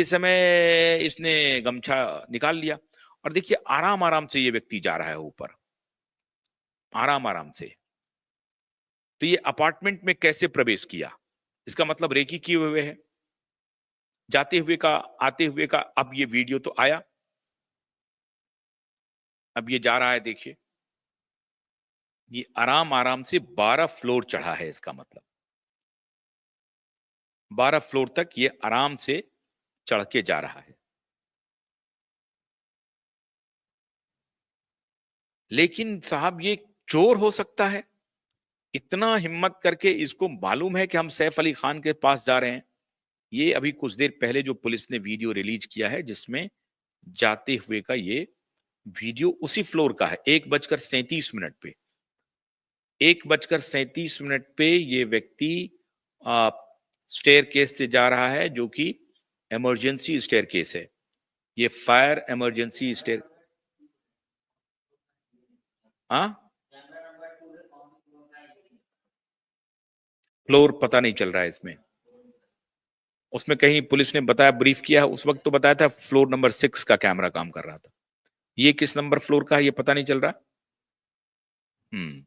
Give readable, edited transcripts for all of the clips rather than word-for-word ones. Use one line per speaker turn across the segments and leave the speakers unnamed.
इस समय इसने गमछा निकाल लिया और देखिए आराम आराम से ये व्यक्ति जा रहा है ऊपर, आराम आराम से। तो ये अपार्टमेंट में कैसे प्रवेश किया? इसका मतलब रेकी किए हुए है। जाते हुए का, आते हुए का, अब ये वीडियो तो आया, अब ये जा रहा है, देखिए ये आराम आराम से 12 फ्लोर चढ़ा है। इसका मतलब 12 फ्लोर तक ये आराम से चढ़ के जा रहा है। लेकिन साहब ये चोर हो सकता है? इतना हिम्मत करके इसको मालूम है कि हम सैफ अली खान के पास जा रहे हैं। ये अभी कुछ देर पहले जो पुलिस ने वीडियो रिलीज किया है जिसमें जाते हुए का ये वीडियो उसी फ्लोर का है। 1:37 पे, 1:37 पे ये व्यक्ति स्टेयर केस से जा रहा है, जो कि इमरजेंसी स्टेयर केस है। ये फायर इमरजेंसी स्टेयर, हाँ फ्लोर पता नहीं चल रहा है इसमें। उसमें कहीं पुलिस ने बताया, ब्रीफ किया उस वक्त तो बताया था फ्लोर नंबर 6 का कैमरा काम कर रहा था। ये किस नंबर फ्लोर का है ये पता नहीं चल रहा। हम्म,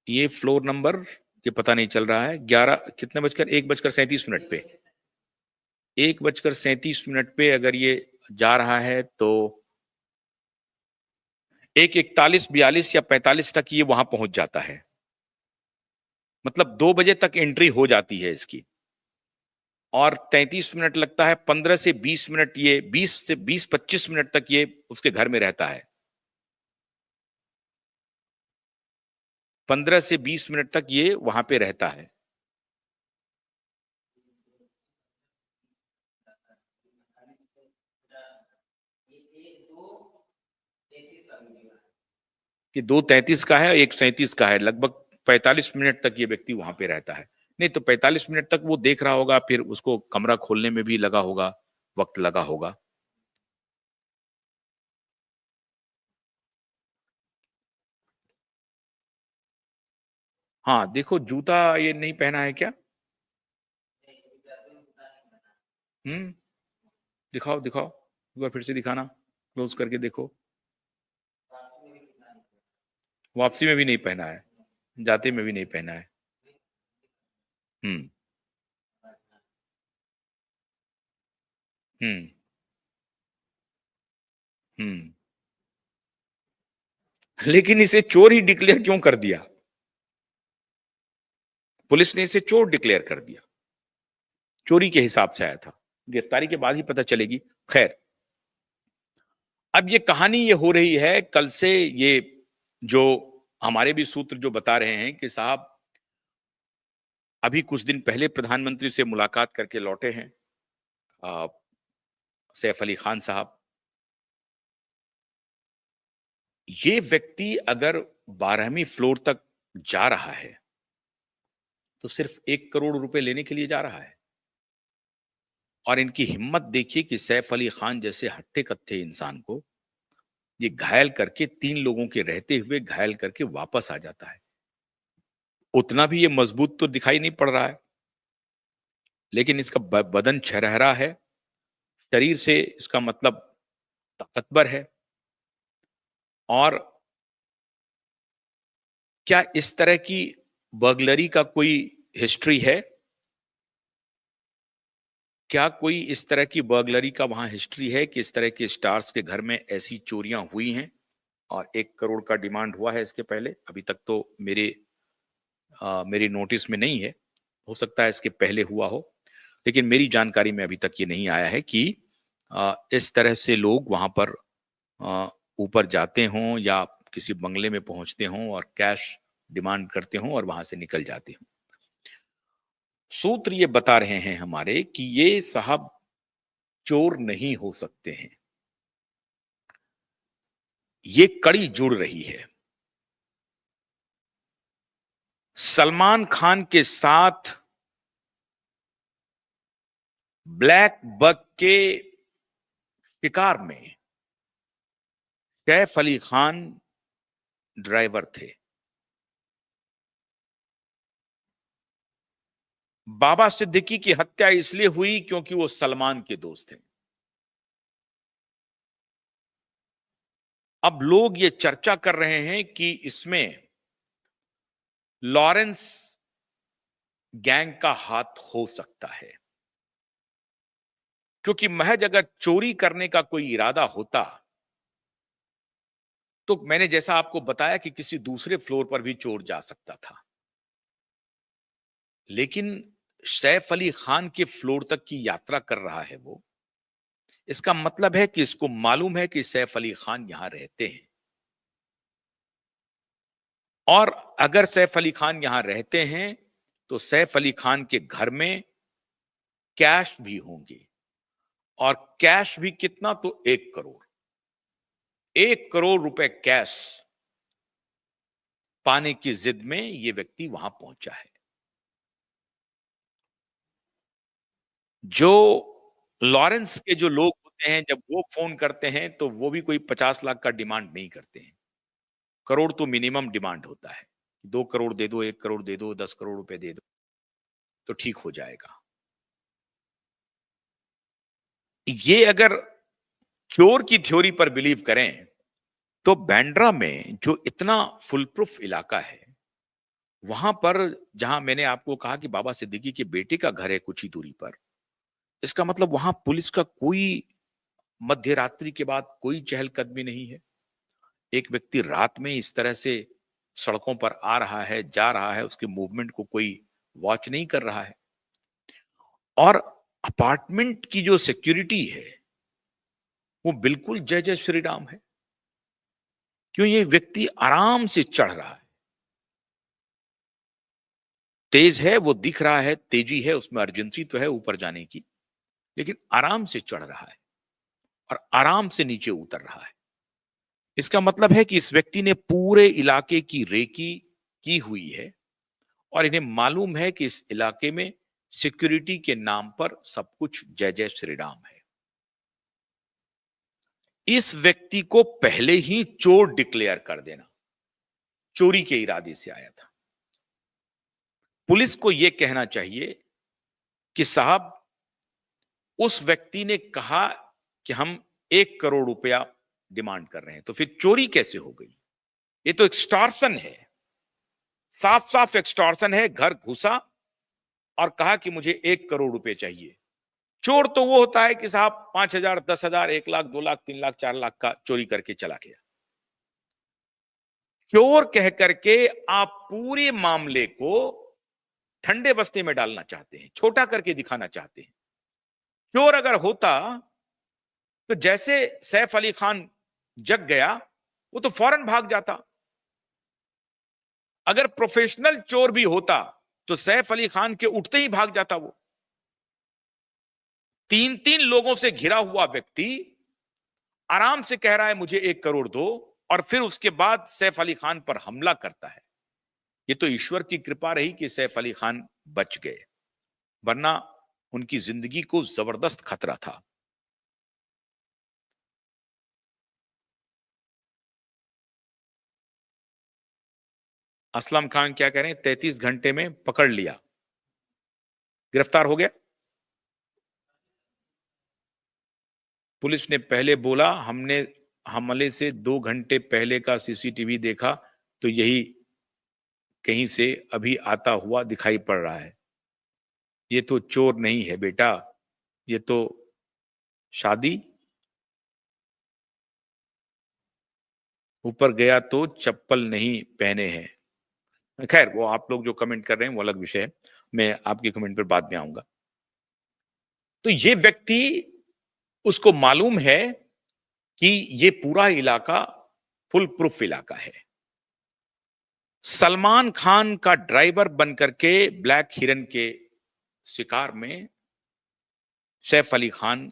ये फ्लोर नंबर ये पता नहीं चल रहा है। 11 कितने बजकर 1:37 पे, 1:37 पे अगर ये जा रहा है तो 1:41, 42 या 45 तक ये वहां पहुंच जाता है। मतलब 2 बजे तक एंट्री हो जाती है इसकी और 33 मिनट लगता है। 15 से 20 मिनट, ये 20 से 20-25 मिनट तक ये उसके घर में रहता है। 15 से 20 मिनट तक ये वहां पे रहता है। कि 2:33 का है, 1:37 का है, लगभग 45 मिनट तक ये व्यक्ति वहां पे रहता है। नहीं तो 45 मिनट तक वो देख रहा होगा, फिर उसको कमरा खोलने में भी लगा होगा, वक्त लगा होगा। हाँ देखो, जूता ये नहीं पहना है क्या? हम्म, दिखाओ दिखाओ, एक बार फिर से दिखाना, क्लोज करके देखो। वापसी में भी नहीं पहना है, जाते में भी नहीं पहना है। हम्म, हम्म, हम्म। लेकिन इसे चोर ही डिक्लेयर क्यों कर दिया? पुलिस ने इसे चोर डिक्लेयर कर दिया। चोरी के हिसाब से आया था, गिरफ्तारी के बाद ही पता चलेगी। खैर, अब ये कहानी ये हो रही है कल से। ये जो हमारे भी सूत्र जो बता रहे हैं कि साहब अभी कुछ दिन पहले प्रधानमंत्री से मुलाकात करके लौटे हैं आ, सैफ अली खान साहब। ये व्यक्ति अगर 12वीं फ्लोर तक जा रहा है तो सिर्फ 1 करोड़ रुपए लेने के लिए जा रहा है। और इनकी हिम्मत देखिए कि सैफ अली खान जैसे हट्टे कट्टे इंसान को ये घायल करके, 3 लोगों के रहते हुए घायल करके वापस आ जाता है। उतना भी ये मजबूत तो दिखाई नहीं पड़ रहा है, लेकिन इसका बदन छरहरा है, शरीर से इसका मतलब ताकतवर है। और क्या इस तरह की बर्गलरी का कोई हिस्ट्री है? क्या कोई इस तरह की बर्गलरी का वहां हिस्ट्री है कि इस तरह के स्टार्स के घर में ऐसी चोरियां हुई हैं? और 1 करोड़ का डिमांड हुआ है इसके पहले, अभी तक तो मेरी नोटिस में नहीं है। हो सकता है इसके पहले हुआ हो, लेकिन मेरी जानकारी में अभी तक ये नहीं आया है कि इस तरह से लोग वहां पर अ, ऊपर जाते हों या किसी बंगले में पहुंचते हों और कैश डिमांड करते हों और वहां से निकल जाते हों। सूत्र ये बता रहे हैं हमारे कि ये साहब चोर नहीं हो सकते हैं। ये कड़ी जुड़ रही है सलमान खान के साथ ब्लैक बक के शिकार में। सैफ अली खान ड्राइवर थे। बाबा सिद्दीकी की हत्या इसलिए हुई क्योंकि वो सलमान के दोस्त थे। अब लोग ये चर्चा कर रहे हैं कि इसमें लॉरेंस गैंग का हाथ हो सकता है, क्योंकि महज अगर चोरी करने का कोई इरादा होता तो मैंने जैसा आपको बताया कि किसी दूसरे फ्लोर पर भी चोर जा सकता था, लेकिन सैफ अली खान के फ्लोर तक की यात्रा कर रहा है वो। इसका मतलब है कि इसको मालूम है कि सैफ अली खान यहां रहते हैं, और अगर सैफ अली खान यहां रहते हैं तो सैफ अली खान के घर में कैश भी होंगे, और कैश भी कितना, तो 1 करोड़। 1 करोड़ रुपए कैश पाने की जिद में यह व्यक्ति वहां पहुंचा है। जो लॉरेंस के जो लोग होते हैं, जब वो फोन करते हैं तो वो भी कोई 50 लाख का डिमांड नहीं करते हैं। करोड़ तो मिनिमम डिमांड होता है। 2 करोड़ दे दो, 1 करोड़ दे दो, 10 करोड़ रुपए दे दो तो ठीक हो जाएगा। ये अगर चोर की थ्योरी पर बिलीव करें तो बांद्रा में जो इतना फुल प्रूफ इलाका है, वहां पर जहां मैंने आपको कहा कि बाबा सिद्दीकी के बेटे का घर है कुछ ही दूरी पर, इसका मतलब वहां पुलिस का कोई मध्य रात्रि के बाद कोई चहलकदमी नहीं है। एक व्यक्ति रात में इस तरह से सड़कों पर आ रहा है, जा रहा है, उसके मूवमेंट को कोई वॉच नहीं कर रहा है। और अपार्टमेंट की जो सिक्योरिटी है वो बिल्कुल जय जय श्री राम है। क्यों? ये व्यक्ति आराम से चढ़ रहा है, तेज है, वो दिख रहा है, तेजी है, उसमें अर्जेंसी तो है ऊपर जाने की, लेकिन आराम से चढ़ रहा है और आराम से नीचे उतर रहा है। इसका मतलब है कि इस व्यक्ति ने पूरे इलाके की रेकी की हुई है, और इन्हें मालूम है कि इस इलाके में सिक्योरिटी के नाम पर सब कुछ जय जय श्री राम है। इस व्यक्ति को पहले ही चोर डिक्लेयर कर देना चोरी के इरादे से आया था। पुलिस को यह कहना चाहिए कि साहब, उस व्यक्ति ने कहा कि हम 1 करोड़ रुपया डिमांड कर रहे हैं, तो फिर चोरी कैसे हो गई? ये तो एक्सटॉर्शन है, साफ साफ एक्सटॉर्शन है। घर घुसा और कहा कि मुझे 1 करोड़ रुपए चाहिए। चोर तो वो होता है कि साहब 5,000, 10,000, 1 लाख, 2 लाख, 3 लाख, 4 लाख का चोरी करके चला गया। चोर कह करके आप पूरे मामले को ठंडे बस्ते में डालना चाहते हैं, छोटा करके दिखाना चाहते हैं। चोर अगर होता तो जैसे सैफ अली खान जग गया, वो तो फौरन भाग जाता। अगर प्रोफेशनल चोर भी होता तो सैफ अली खान के उठते ही भाग जाता। वो 3-3 लोगों से घिरा हुआ व्यक्ति आराम से कह रहा है मुझे 1 करोड़ दो, और फिर उसके बाद सैफ अली खान पर हमला करता है। ये तो ईश्वर की कृपा रही कि सैफ अली खान बच गए, वरना उनकी जिंदगी को जबरदस्त खतरा था। असलम खान क्या कह रहे हैं? 33 घंटे में पकड़ लिया, गिरफ्तार हो गया। पुलिस ने पहले बोला हमने हमले से 2 घंटे पहले का सीसीटीवी देखा तो यही कहीं से अभी आता हुआ दिखाई पड़ रहा है। ये तो चोर नहीं है बेटा, ये तो शादी। ऊपर गया तो चप्पल नहीं पहने हैं। खैर, वो आप लोग जो कमेंट कर रहे हैं वो अलग विषय है, मैं आपके कमेंट पर बाद में आऊंगा। तो ये व्यक्ति, उसको मालूम है कि ये पूरा इलाका फुल प्रूफ इलाका है। सलमान खान का ड्राइवर बनकर के ब्लैक हिरन के शिकार में सैफ अली खान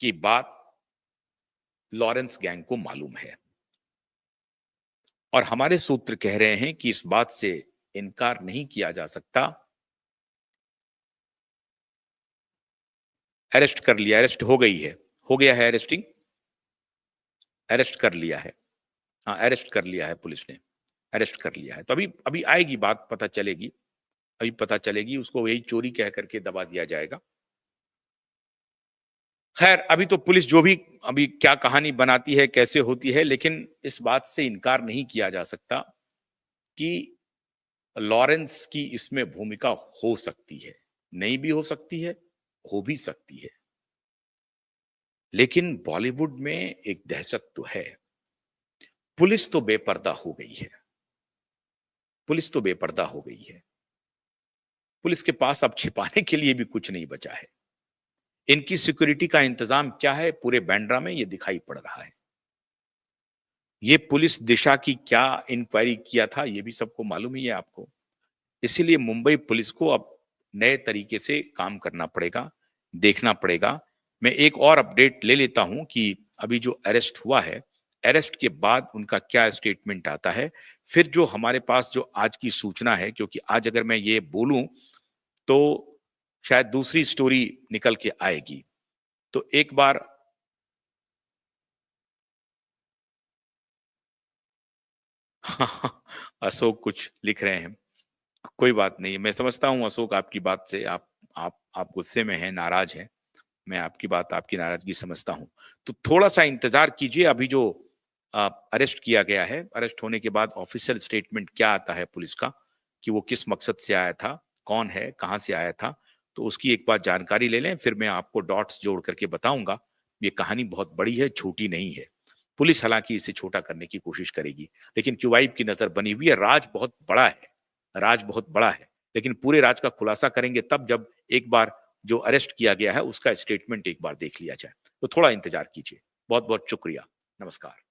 की बात लॉरेंस गैंग को मालूम है, और हमारे सूत्र कह रहे हैं कि इस बात से इनकार नहीं किया जा सकता। अरेस्ट कर लिया, अरेस्ट हो गई है, हो गया है अरेस्टिंग, अरेस्ट कर लिया है। हाँ, अरेस्ट कर लिया है पुलिस ने, अरेस्ट कर लिया है। तो अभी अभी आएगी बात, पता चलेगी। अभी पता चलेगी, उसको वही चोरी कह करके दबा दिया जाएगा। खैर, अभी तो पुलिस जो भी अभी क्या कहानी बनाती है, कैसे होती है, लेकिन इस बात से इनकार नहीं किया जा सकता कि लॉरेंस की इसमें भूमिका हो सकती है। नहीं भी हो सकती है, हो भी सकती है। लेकिन बॉलीवुड में एक दहशत तो है। पुलिस तो बेपर्दा हो गई है। पुलिस तो बेपर्दा हो गई है। पुलिस के पास अब छिपाने के लिए भी कुछ नहीं बचा है। इनकी सिक्योरिटी का इंतजाम क्या है पूरे बांद्रा में, ये दिखाई पड़ रहा है। ये पुलिस दिशा की क्या इंक्वायरी किया था, ये भी सबको मालूम ही है आपको। इसीलिए मुंबई पुलिस को अब नए तरीके से काम करना पड़ेगा, देखना पड़ेगा। मैं एक और अपडेट ले लेता हूं कि अभी जो अरेस्ट हुआ है, अरेस्ट के बाद उनका क्या स्टेटमेंट आता है। फिर जो हमारे पास जो आज की सूचना है, क्योंकि आज अगर मैं ये बोलूं तो शायद दूसरी स्टोरी निकल के आएगी। तो एक बार अशोक कुछ लिख रहे हैं। कोई बात नहीं, मैं समझता हूँ अशोक आपकी बात से, आप गुस्से में हैं, नाराज हैं। मैं आपकी बात, आपकी नाराजगी समझता हूँ। तो थोड़ा-सा इंतज़ार कीजिए, अभी जो अरेस्ट किया गया है, अरेस्ट होने के बाद ऑफ़िशियल स्टेटमेंट क्या आता है पुलिस का, कि वो किस मकसद से आया था, कौन है, कहाँ से आया था, तो उसकी एक बार जानकारी ले लें, फिर मैं आपको डॉट्स जोड़ करके बताऊँगा। ये कहानी बहुत बड़ी है, छोटी नहीं है। पुलिस हालाँकि इसे छोटा करने की कोशिश करेगी, लेकिन क्यूबाइब की नज़र बनी हुई है, राज बहुत बड़ा है, राज बहुत बड़ा है। लेकिन पूरे राज का खुलासा करेंगे तब, जब एक बार जो अरेस्ट किया गया है उसका स्टेटमेंट एक बार देख लिया जाए। तो थोड़ा इंतज़ार कीजिए। बहुत-बहुत शुक्रिया। नमस्कार।